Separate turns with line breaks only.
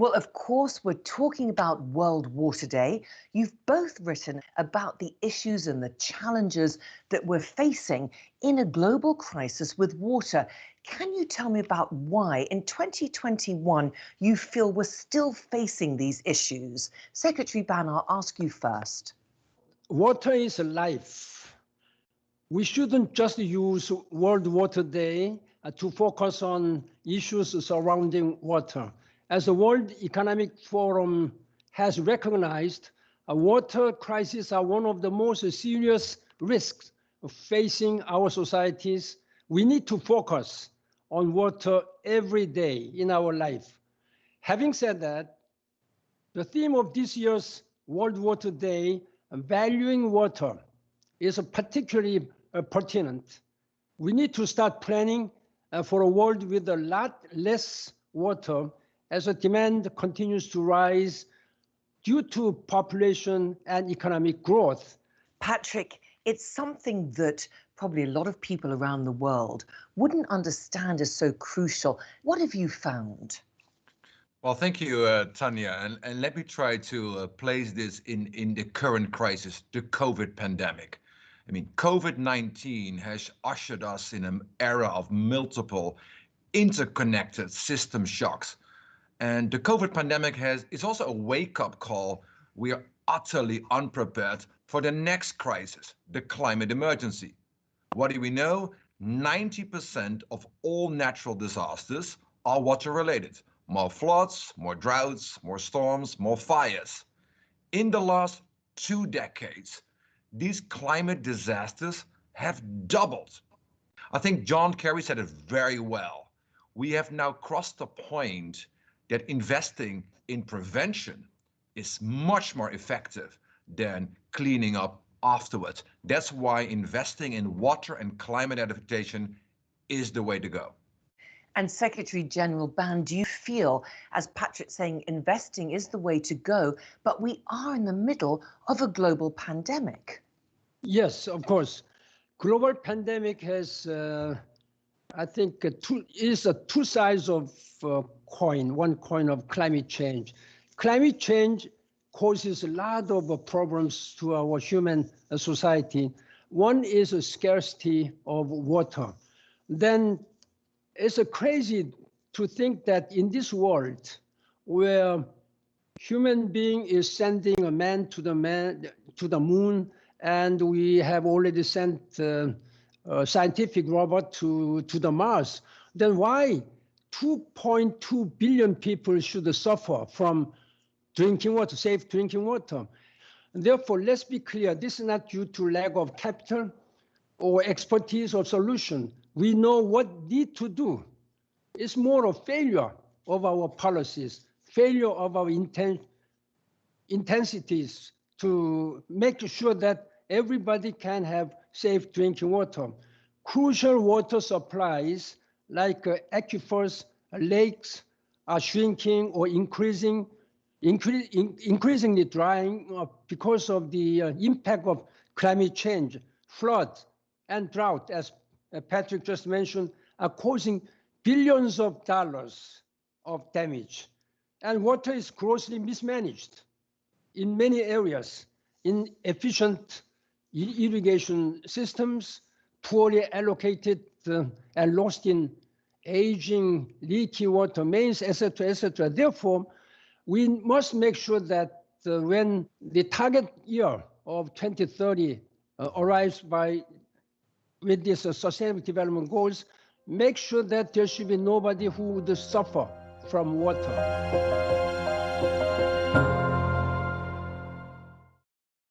Well, of course, we're talking about World Water Day. You've both written about the issues and the challenges that we're facing in a global crisis with water. Can you tell me about why in 2021 you feel we're still facing these issues? Secretary Ban, I'll ask you first.
Water is life. We shouldn't just use World Water Day to focus on issues surrounding water. As the World Economic Forum has recognized, a water crisis are one of the most serious risks facing our societies. We need to focus on water every day in our life. Having said that, the theme of this year's World Water Day, valuing water, is particularly pertinent. We need to start planning for a world with a lot less water as the demand continues to rise due to population and economic growth.
Patrick, it's something that probably a lot of people around the world wouldn't understand as so crucial. What have you found?
Well, thank you, Tania. And let me try to place this in the current crisis, the COVID pandemic. I mean, COVID-19 has ushered us in an era of multiple interconnected system shocks. And the COVID pandemic is also a wake-up call. We are utterly unprepared for the next crisis, the climate emergency. What do we know? 90% of all natural disasters are water-related. More floods, more droughts, more storms, more fires. In the last 2 decades, these climate disasters have doubled. I think John Kerry said it very well. We have now crossed the point that investing in prevention is much more effective than cleaning up afterwards. That's why investing in water and climate adaptation is the way to go.
And Secretary General Ban, do you feel, as Patrick's saying, investing is the way to go, but we are in the middle of a global pandemic?
Yes, of course. Global pandemic has, I think, is two sides of coin, one coin of climate change. Climate change causes a lot of problems to our human society. One is a scarcity of water. Then it's crazy to think that in this world where human being is sending a man to the moon, and we have already sent a scientific robot to the Mars, then why 2.2 billion people should suffer from drinking water, safe drinking water? And therefore, let's be clear, this is not due to lack of capital or expertise or solution. We know what need to do. It's more of failure of our policies, failure of our intensities to make sure that everybody can have safe drinking water. Crucial water supplies like aquifers, lakes are shrinking or increasingly drying because of the impact of climate change. Floods and drought, as Patrick just mentioned, are causing billions of dollars of damage. And water is grossly mismanaged in many areas, inefficient irrigation systems, poorly allocated and lost in aging, leaky water mains, etc., etc. Therefore, we must make sure that when the target year of 2030 arrives with these sustainable development goals, make sure that there should be nobody who would suffer from water.